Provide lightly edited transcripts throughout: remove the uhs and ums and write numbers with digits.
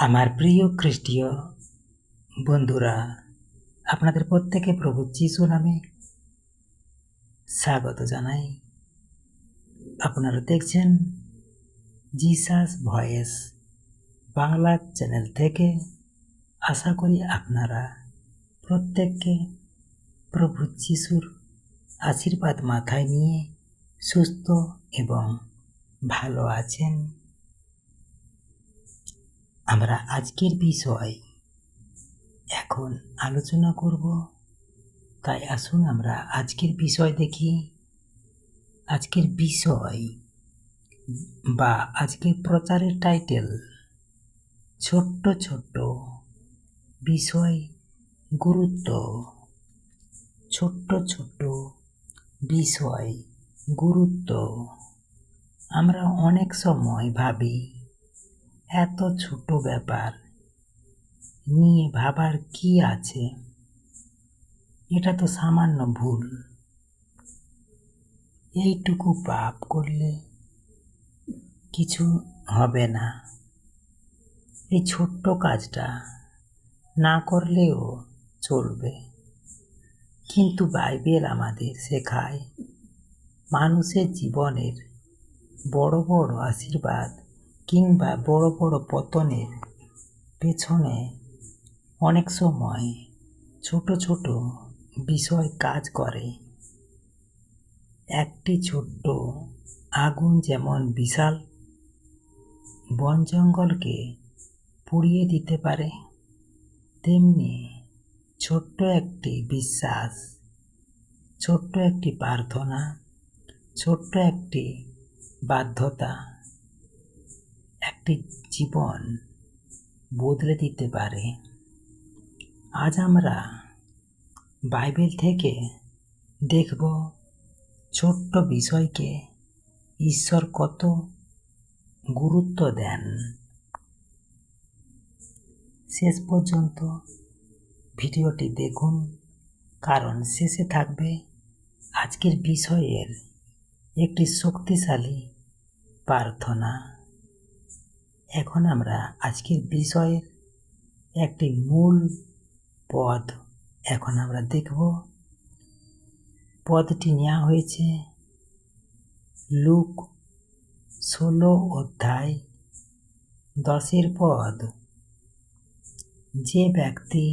আমার প্রিয় খ্রিস্টীয় বন্ধুরা, আপনাদের প্রত্যেকে প্রভু যিশু নামে স্বাগত জানাই। আপনারা দেখছেন জিসাস ভয়েস বাংলা চ্যানেল থেকে। আশা করি আপনারা প্রত্যেককে প্রভু যিশুর আশীর্বাদ মাথায় নিয়ে সুস্থ এবং ভালো আছেন। আমরা আজকের বিষয় এখন আলোচনা করব, তাই আসুন আমরা আজকের বিষয় দেখি। আজকের বিষয় বা আজকের প্রচারের টাইটেল, ছোট্ট ছোট্ট বিষয় গুরুত্ব। ছোট্ট ছোট্ট বিষয় গুরুত্ব। আমরা অনেক সময় ভাবি এত ছোট ব্যাপার নিয়ে ভাবার কি আছে, এটা তো সামান্য ভুল, এইটুকু পাপ করলে কিছু হবে না, এই ছোট্ট কাজটা না করলেও চলবে। কিন্তু বাইবেল আমাদের শেখায় মানুষের জীবনের বড় বড় আশীর্বাদ কিংবা বড় বড় পতনের পেছনে অনেক সময় ছোট ছোট বিষয় কাজ করে। একটি ছোট্ট আগুন যেমন বিশাল বন জঙ্গলকে পুড়িয়ে দিতে পারে, তেমনি ছোট্ট একটি বিশ্বাস, ছোট্ট একটি প্রার্থনা, ছোট্ট একটি বাধ্যতা একটি জীবন বদলে দিতে পারে। আজ আমরা বাইবেল থেকে দেখব ছোট্ট বিষয়কে ঈশ্বর কত গুরুত্ব দেন। শেষ পর্যন্ত ভিডিওটি দেখুন, কারণ শেষে থাকবে আজকের বিষয়ের একটি শক্তিশালী প্রার্থনা। এখন আমরা আজকের বিষয়ের একটি মূল পদ এখন আমরা দেখব। পদটি নেওয়া হয়েছে লুক 16 অধ্যায় 10 পদ। যে ব্যক্তি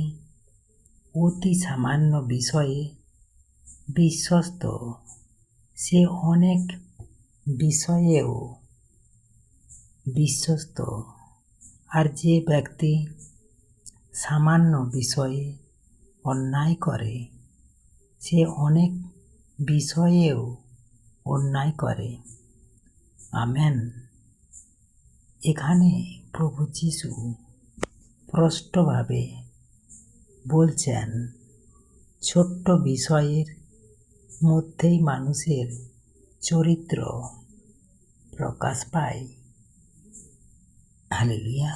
অতি সামান্য বিষয়ে বিশ্বস্ত, সে অনেক বিষয়েও বিশ্বস্ত, আর যে ব্যক্তি সামান্য বিষয়ে অন্যায় করে, সে অনেক বিষয়েও অন্যায় করে। আমেন। এখানে প্রভু যিশু স্পষ্টভাবে বলছেন, ছোট্ট বিষয়ের মধ্যেই মানুষের চরিত্র প্রকাশ পায়। হালেলুয়া।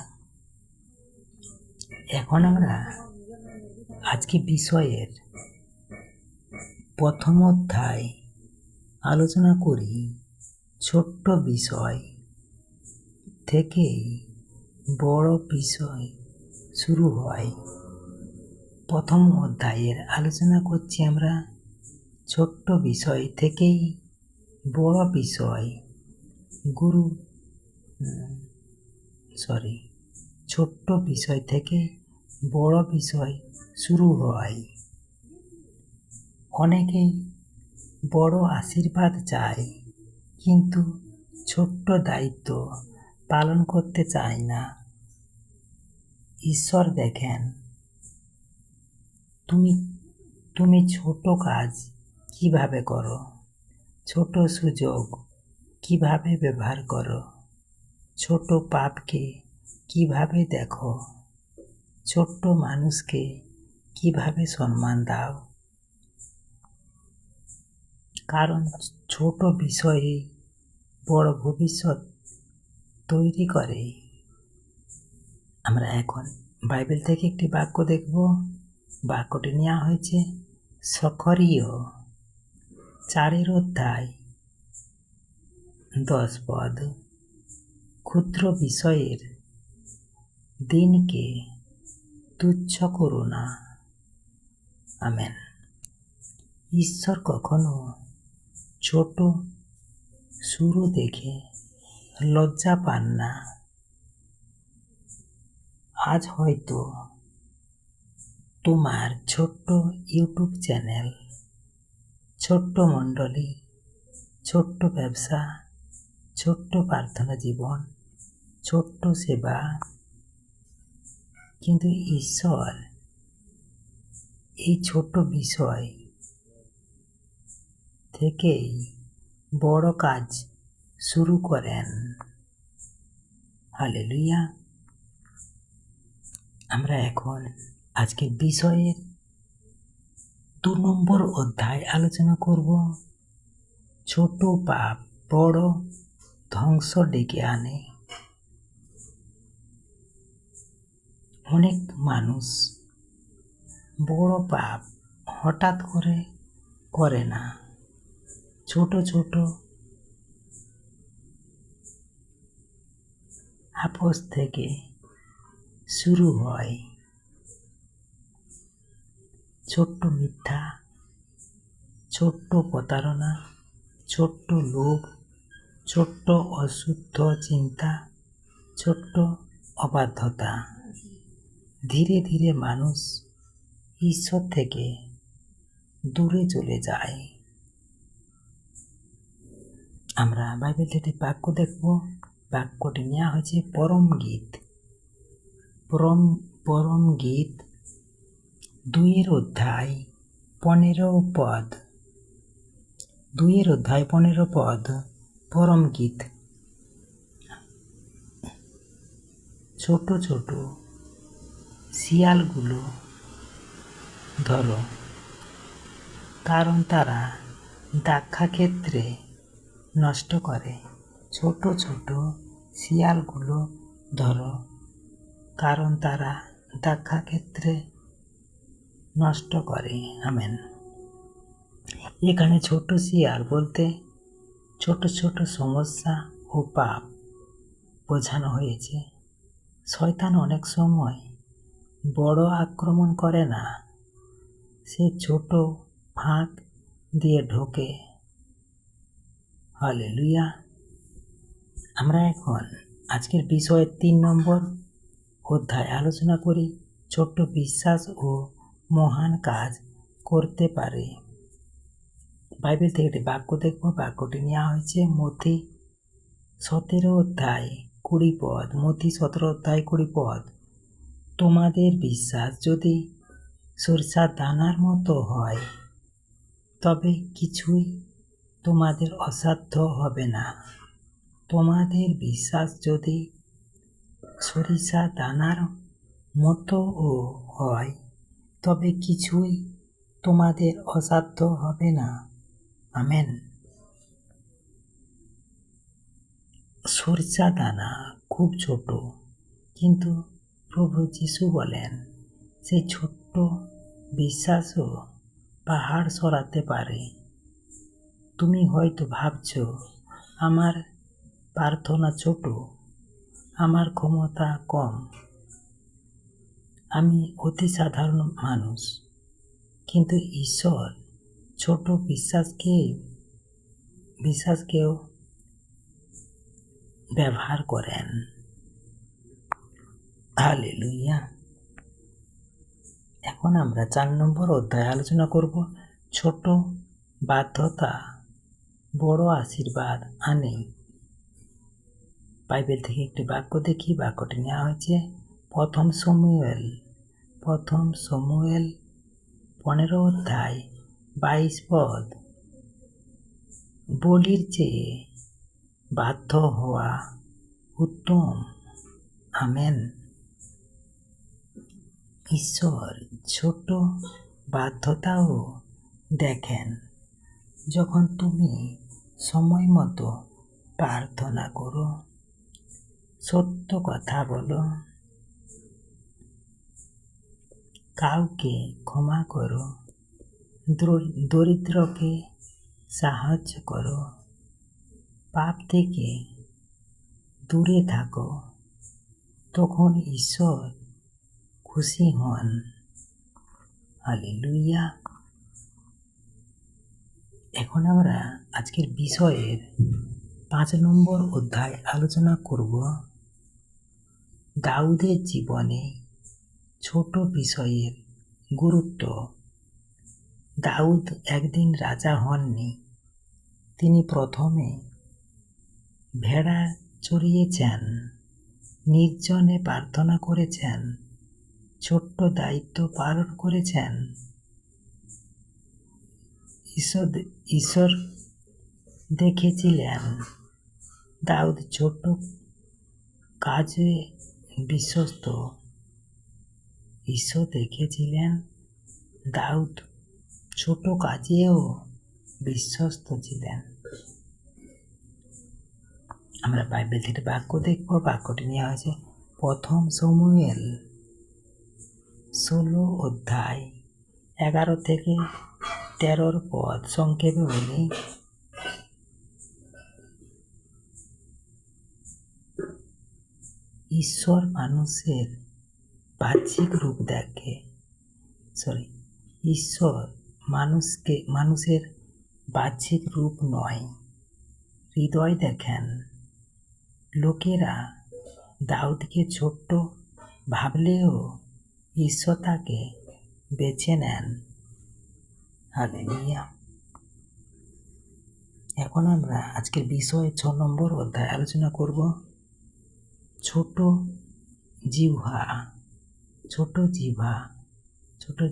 এখন আমরা আজকে বিষয়ের প্রথম অধ্যায় আলোচনা করি। ছোট্ট বিষয় থেকে বড় বিষয় শুরু হয়। প্রথম অধ্যায়ের আলোচনা করছি আমরা ছোট্ট বিষয় থেকেই বড় বিষয় ছোট্ট বিষয় থেকে বড় বিষয় শুরু হয়। অনেকেই বড় আশীর্বাদ চায়, কিন্তু ছোট্ট দায়িত্ব পালন করতে চায় না। ঈশ্বর দেখেন তুমি ছোট কাজ কিভাবে করো, ছোট সুযোগ কিভাবে ব্যবহার করো, ছোট পাপকে কিভাবে দেখো, ছোট্ট মানুষকে কিভাবে সম্মান দাও। কারণ ছোট বিষয়ে বড় ভবিষ্যৎ তৈরি করে। আমরা এখন বাইবেল থেকে একটি বাক্য দেখব। বাক্যটি নেওয়া হয়েছে সখরীয় 4 অধ্যায় 10 পদ। ক্ষুদ্র বিষয়ের দিনকে তুচ্ছ করো না। আমেন। ঈশ্বর কখনো ছোট শুরু দেখে লজ্জা পান না। আজ হয়তো তোমার ছোট্ট ইউটিউব চ্যানেল, ছোট্ট মণ্ডলী, ছোট্ট ব্যবসা, ছোট্ট প্রার্থনা জীবন, ছোট্ট সেবা, কিন্তু ঈশ্বর এই ছোট্ট বিষয় থেকেই বড় কাজ শুরু করেন। হালেলুয়া। আমরা এখন আজকের বিষয়ের 2 নম্বর অধ্যায় আলোচনা করব। ছোট পাপ বড় ধ্বংস ডেকে আনে। অনেক মানুষ বড় পাপ হঠাৎ করে না, ছোট ছোট আপোষ থেকে শুরু হয়। ছোট্ট মিথ্যা, ছোট্ট প্রতারণা, ছোট্ট লোভ, ছোট্ট অশুদ্ধ চিন্তা, ছোট্ট অবাধ্যতা। ধীরে ধীরে মানুষ ঈশ্বর থেকে দূরে চলে যায়। আমরা বাইবেল থেকে বাক্য দেখব। বাক্যটি নেওয়া হয়েছে পরম গীত 2 অধ্যায় 15 পদ। 2 অধ্যায় 15 পদ পরম গীত। ছোট ছোট শিয়ালগুলো ধরো, কারণ তারা দাক্ষাক্ষেত্রে নষ্ট করে। ছোট ছোট শিয়ালগুলো ধরো, কারণ তারা দাক্ষাক্ষেত্রে নষ্ট করে। আমেন। এখানে ছোট শিয়াল বলতে ছোট ছোট সমস্যা ও পাপ বোঝানো হয়েছে। শয়তান অনেক সময় বড় আক্রমণ করে না, সে ছোট ফাঁক দিয়ে ঢোকে। হালেলুয়া। আমরা এখন আজকের বিষয়ের 3 নম্বর অধ্যায় আলোচনা করি। ছোট্ট বিশ্বাস ও মহান কাজ করতে পারে। বাইবেল থেকে একটি বাক্য দেখব। বাক্যটি নেওয়া হয়েছে মথি 17 অধ্যায় 20 পদ। মথি 17 অধ্যায় 20 পদ। তোমাদের বিশ্বাস যদি সরিষার দানার মতো হয়, তবে কিছুই তোমাদের অসাধ্য হবে না। তোমাদের বিশ্বাস যদি সরিষা দানার মতোও হয়, তবে কিছুই তোমাদের অসাধ্য হবে না। আমেন। সরিষা দানা খুব ছোট, কিন্তু প্রভু যিশু বলেন সেই ছোট্ট বিশ্বাসও পাহাড় সরাতে পারে। তুমি হয়তো ভাবছ, আমার প্রার্থনা ছোট, আমার ক্ষমতা কম, আমি অতি সাধারণ মানুষ। কিন্তু ঈশ্বর ছোট বিশ্বাসকেও ব্যবহার করেন। হালেলুয়া। এখন আমরা 4 নম্বর অধ্যায় আলোচনা করব। ছোট বাধ্যতা বড় আশীর্বাদ আনে। বাইবেল থেকে একটি বাক্য দেখি। বাক্যটি নেওয়া হয়েছে প্রথম শমূয়েল 15 অধ্যায় 22 পদ। বলির চেয়ে বাধ্য হওয়া উত্তম। আমেন। ঈশ্বর ছোট বাধ্যতাও দেখেন। যখন তুমি সময় মতো প্রার্থনা করো, সত্য কথা বলো, কাউকে ক্ষমা করো, দরিদ্রকে সাহায্য করো, পাপ থেকে দূরে থাকো, তখন ঈশ্বর খুশি হন। হালেলুয়া। এখন আমরা আজকের বিষয়ের 5 নম্বর অধ্যায় আলোচনা করব। দাউদের জীবনে ছোট বিষয়ের গুরুত্ব। দাউদ একদিন রাজা হননি। তিনি প্রথমে ভেড়া চড়িয়েছেন, নির্জনে প্রার্থনা করেছেন, ছোট্ট দায়িত্ব পালন করেছেন। ঈশ্বর দেখেছিলেন দাউদ ছোট কাজে বিশ্বস্ত। ঈশ্বর দেখেছিলেন দাউদ ছোট কাজেও বিশ্বস্ত ছিলেন। আমরা বাইবেল থেকে বাক্য দেখব। বাক্যটি নেওয়া হয়েছে প্রথম শমূয়েল 16 অধ্যায় 11 থেকে 13 পদ। সংক্ষেপে বলি, ঈশ্বর মানুষের বাহ্যিক রূপ দেখে। ঈশ্বর মানুষের বাহ্যিক রূপ নয়, হৃদয় দেখেন। লোকেরা দাউদকে ছোট্ট ভাবলেও ঈশ্বর তাকে বেছে নেন। হালেলুয়া। এখন আমরা আজকের বিষয়ে 6 নম্বর অধ্যায় আলোচনা করব। ছোট জিহ্বা। ছোট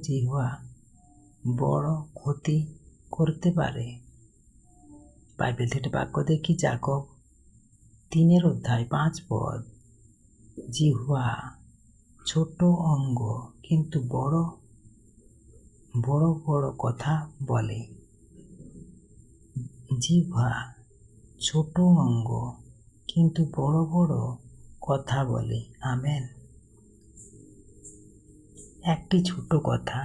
জিহ্বা বড় ক্ষতি করতে পারে। বাইবেল থেকে বাক্য দেখি, যাকব 3 অধ্যায় 5 পদ। জিহ্বা ছোট অঙ্গ, কিন্তু বড় বড় কথা বলে। জিহ্বা ছোট অঙ্গ, কিন্তু বড় কথা বলে। আমেন। একটি ছোট কথা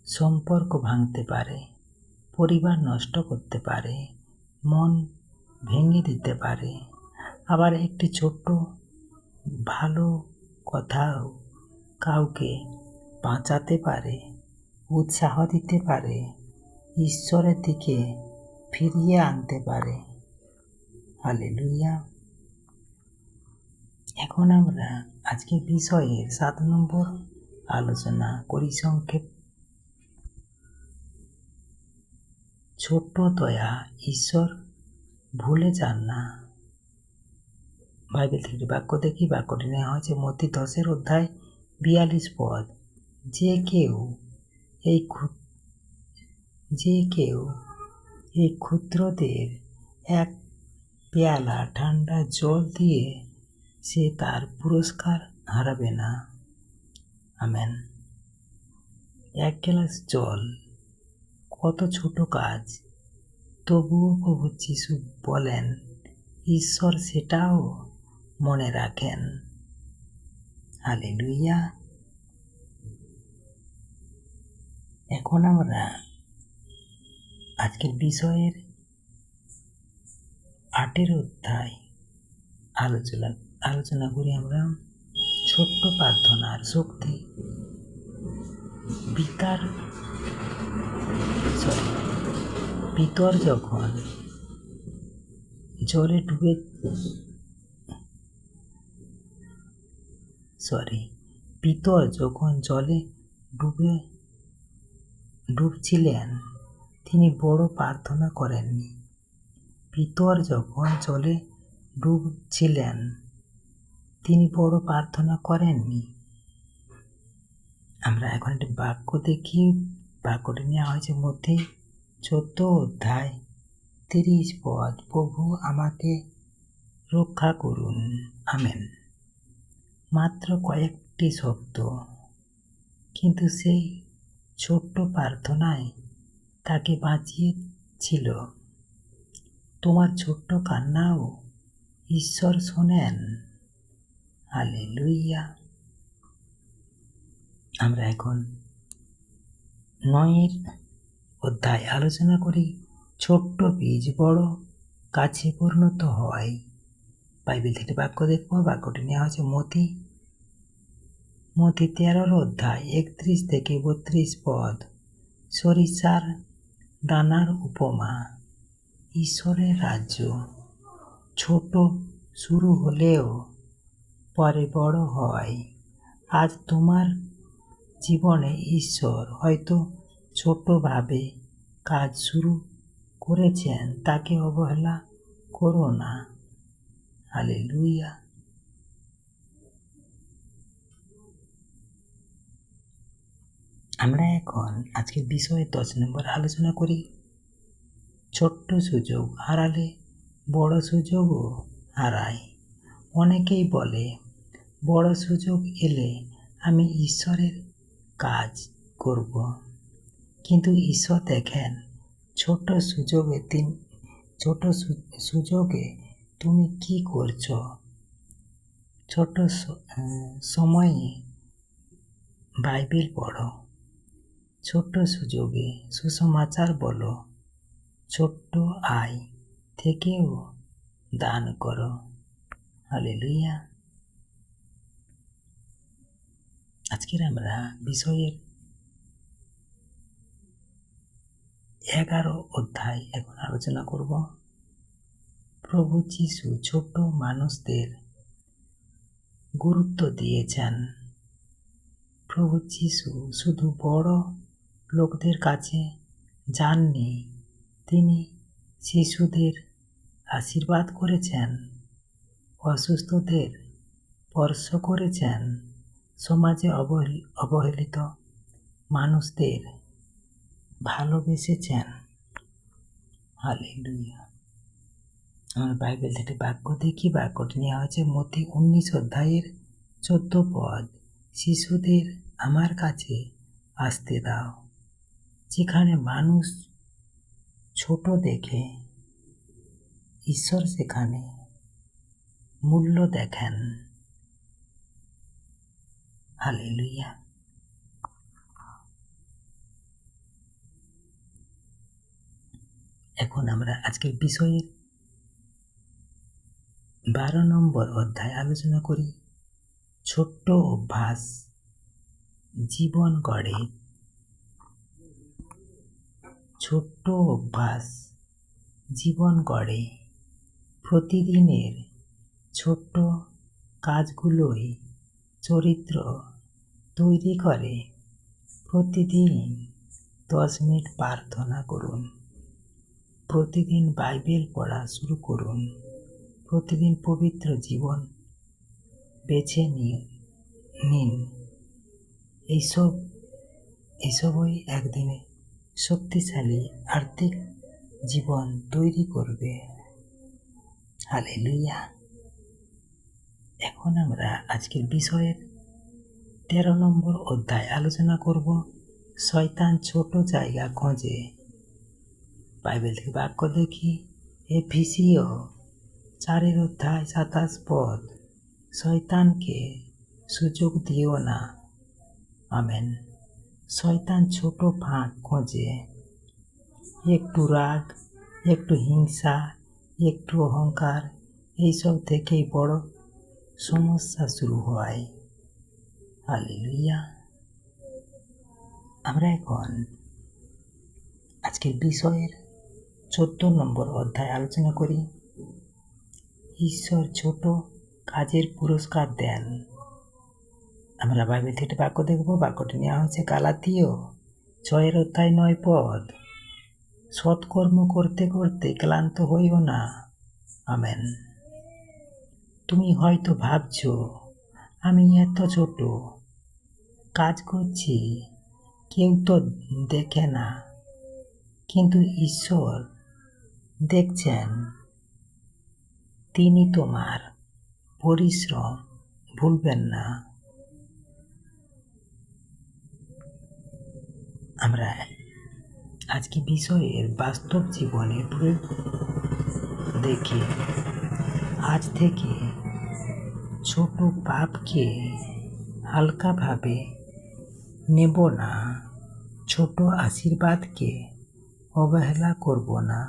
সম্পর্ক ভাঙতে পারে, পরিবার নষ্ট করতে পারে, মন ভেঙে দিতে পারে। আবার একটি ছোট্ট ভালো কথাও কাউকে বাঁচাতে পারে, উৎসাহ দিতে পারে, ঈশ্বরের দিকে ফিরিয়ে আনতে পারে। হালেলুয়া। এখন আমরা আজকের বিষয়ের 7 নম্বর আলোচনা করি। সংক্ষেপ। ছোট্ট দয়া ঈশ্বর ভুলে যান না। বাইবেল থেকে বাক্য দেখি। বাক্যটি নেওয়া হয়েছে মত্তি 10 অধ্যায় 42 পদ। যে কেউ এই ক্ষুদ্রদের এক পেয়ালা ঠান্ডা জল দিয়ে সে তার পুরস্কার হারাবে না। আমেন। 1 গ্লাস জল কত ছোট কাজ, তবুও প্রভু যিশু বলেন ঈশ্বর সেটাও মনে রাখেন। হালেলুয়া। এখন আমরা আজকের বিষয়ের 8 অধ্যায় আলোচনা করি আমরা। ছোট্ট প্রার্থনার শক্তি। পিতর যখন জলে ডুবছিলেন, তিনি বড় প্রার্থনা করেননি। পিতর যখন জলে ডুবছিলেন, তিনি বড় প্রার্থনা করেননি। আমরা এখন একটি বাক্য দেখি। বাক্যটি নেওয়া হয়েছে মধ্যে 14 অধ্যায় 30 পদ। প্রভু আমাকে রক্ষা করুন। আমেন। মাত্র কয়েকটি শব্দ, কিন্তু সেই ছোট্ট প্রার্থনায় তাকে বাঁচিয়েছিল। তোমার ছোট্ট কান্নাও ঈশ্বর শোনেন। হালেলুয়া। আমরা এখন 9 অধ্যায় আলোচনা করি। ছোট্ট বীজ বড় গাছে পরিণত হয়। বাইবেল থেকে বাক্য দেখব। বাক্যটি নেওয়া হয়েছে মতি মতি 13 অধ্যায় 31 থেকে 32 পদ। সরিষার দানার উপমা। ঈশ্বরের রাজ্য ছোট শুরু হলেও পরে বড় হয়। আজ তোমার জীবনে ঈশ্বর হয়তো ছোটভাবে কাজ শুরু করেছেন, তাকে অবহেলা করো না। হালেলুয়া। আমরা এখন আজকের বিষয়ে 10 নম্বর আলোচনা করি। ছোট্ট সুযোগ হারালে বড় সুযোগও হারায়। অনেকেই বলে, বড় সুযোগ এলে আমি ঈশ্বরের কাজ করব। কিন্তু ঈশ্বর দেখেন ছোট সুযোগে তুমি কি করছো। ছোট সময়ে বাইবেল পড়ো, ছোট্ট সুযোগে সুসমাচার বলো, ছোট্ট আয় থেকেও দান করো। হালেলুয়া। আজকের আমরা বিষয়ের 11 অধ্যায় এখন আলোচনা করব। প্রভু যিশু ছোট মানুষদের গুরুত্ব দিয়েছেন। প্রভু যিশু শুধু বড় লোকদের কাছে যাননি, তিনি শিশুদের আশীর্বাদ করেছেন, অসুস্থদের স্পর্শ করেছেন, সমাজে অবহেলিত মানুষদের ভালোবেসেছেন। হালেলুয়া। আমরা বাইবেল থেকে বাক্য দেখি। বাক্যটি নেওয়া হয়েছে মতি 19 অধ্যায়ের 14 পদ। শিশুদের আমার কাছে আসতে দাও। যেখানে মানুষ ছোট দেখে, ঈশ্বর সেখানে মূল্য দেখেন। হালেলুয়া। এখন আমরা আজকের বিষয়ের 12 নম্বর অধ্যায় আলোচনা করি। ছোট্ট অভ্যাস জীবন গড়ে। ছোট্ট অভ্যাস জীবন গড়ে। প্রতিদিনের ছোট্ট কাজগুলোই চরিত্র তৈরি করে। প্রতিদিন 10 মিনিট প্রার্থনা করুন। প্রতিদিন বাইবেল পড়া শুরু করুন। প্রতিদিন পবিত্র জীবন বেছে নিন। এইসবই একদিনে শক্তিশালী আর্থিক জীবন তৈরি করবে। হালেলুয়া। এখন আমরা আজকের বিষয়ের 13 নম্বর অধ্যায় আলোচনা করব। শয়তান ছোট জায়গা খোঁজে। বাইবেল থেকে বাক্য দেখি। এফেসীয় 4 অধ্যায় 27 পদ। শয়তানকে সুযোগ দিও না। আমেন। শয়তান ছোট ফাঁক খোঁজে। একটু রাগ, একটু হিংসা, একটু অহংকার, এইসব থেকেই বড় সমস্যা শুরু হয়। হালেলুয়া। আমরা এখন আজকের বিষয়ের 14 নম্বর অধ্যায় আলোচনা করি। ঈশ্বর ছোট কাজের পুরস্কার দেন। আমরা বাইবেল থেকে বাক্য দেখব। বাক্যটি নেওয়া হয়েছে গালাতীয় 6 অধ্যায় 9 পদ। সৎকর্ম করতে করতে ক্লান্ত হইও না। আমেন। তুমি হয়তো ভাবছো, আমি এত ছোট কাজ করছি, কেউ তো দেখে না। কিন্তু ঈশ্বর দেখছেন। তিনি তোমার পরিশ্রম ভুলবেন না। আমরা আজকে বিষয়ের বাস্তব জীবনের প্রয়োগ দেখি। আজ থেকে ছোট পাপকে হালকাভাবে নেব না। ছোট আশীর্বাদকে অবহেলা করব না।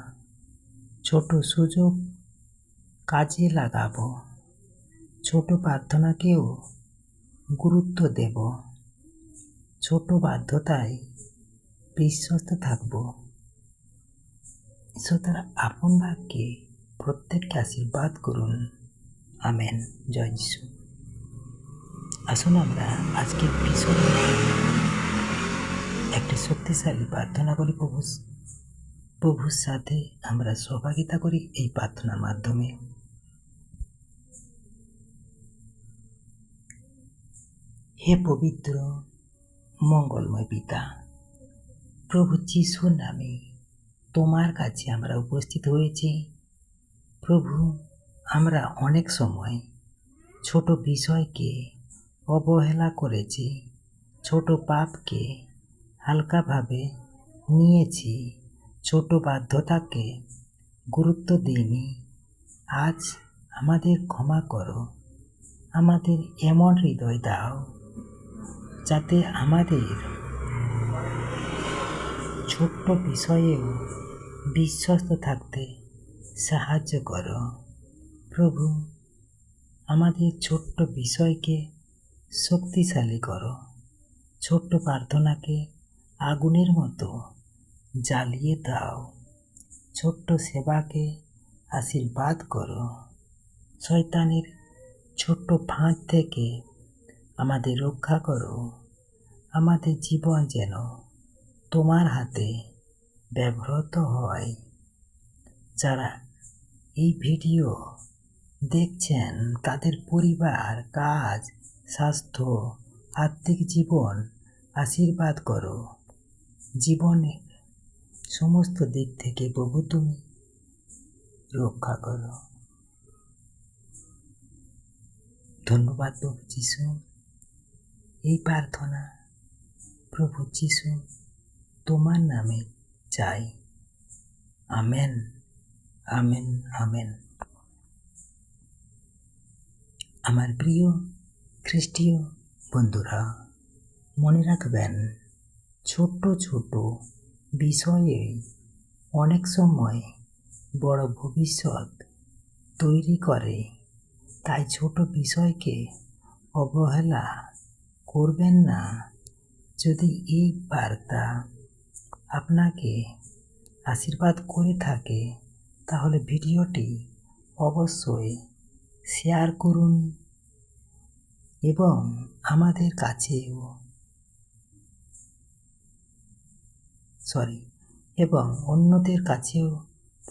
ছোট সুযোগ কাজে লাগাবো। ছোট প্রার্থনাকেও গুরুত্ব দেব, ছোট বাধ্যতায় বিশ্বস্ত থাকব। ঈশ্বর তার আপন বাক্যে প্রত্যেককে আশীর্বাদ করুন। আমেন। জয় যিশু। আসুন আমরা আজকের বিষয়ে একটি শক্তিশালী প্রার্থনা করি। প্রভুর সাথে আমরা সহভাগিতা করি এই প্রার্থনার মাধ্যমে। হে পবিত্র মঙ্গলময় পিতা, প্রভু যিশুর নামে তোমার কাছে আমরা উপস্থিত হয়েছি। প্রভু, আমরা অনেক সময় ছোট বিষয়কে অবহেলা করেছি, ছোট পাপকে হালকাভাবে নিয়েছি, ছোট বাধ্যতাকে গুরুত্ব দিইনি। আজ আমাদের ক্ষমা করো, আমাদের এমন হৃদয় দাও যাতে আমাদের ছোট্ট বিষয়েও বিশ্বস্ত থাকতে সাহায্য করো। প্রভু, আমাদের ছোট্ট বিষয়কে শক্তিশালী করো, ছোট্ট প্রার্থনাকে আগুনের মতো জ্বালিয়ে দাও, ছোট্ট সেবাকে আশীর্বাদ করো। শয়তানের ছোট্ট ফাঁদ থেকে আমাদের রক্ষা করো। আমাদের জীবন যেন তোমার হাতে ব্যবহৃত হয়। যারা এই ভিডিও দেখছেন তাদের পরিবার, কাজ, স্বাস্থ্য, আর্থিক জীবন আশীর্বাদ করো। জীবনের সমস্ত দিক থেকে প্রভু তুমি রক্ষা করো। ধন্যবাদ প্রভু যিশু। এই প্রার্থনা প্রভু যিশু তোমার নামে চাই। Amen, amen, amen. আমার প্রিয় খ্রিস্টীয় বন্ধুরা, মনে রাখবেন, ছোট্ট ছোট বিষয়ে অনেক সময় বড় ভবিষ্যৎ তৈরি করে। তাই ছোট বিষয়কে অবহেলা করবেন না। যদি এই বার্তা আপনাকে আশীর্বাদ করে থাকে তাহলে ভিডিওটি অবশ্যই শেয়ার করুন এবং আমাদের কাছেও এবং অন্যদের কাছেও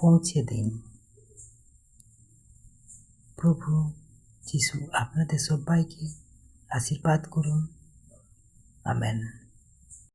পৌঁছে দিন। প্রভু যিশু আপনাদের সবাইকে আশীর্বাদ করুন। আমেন।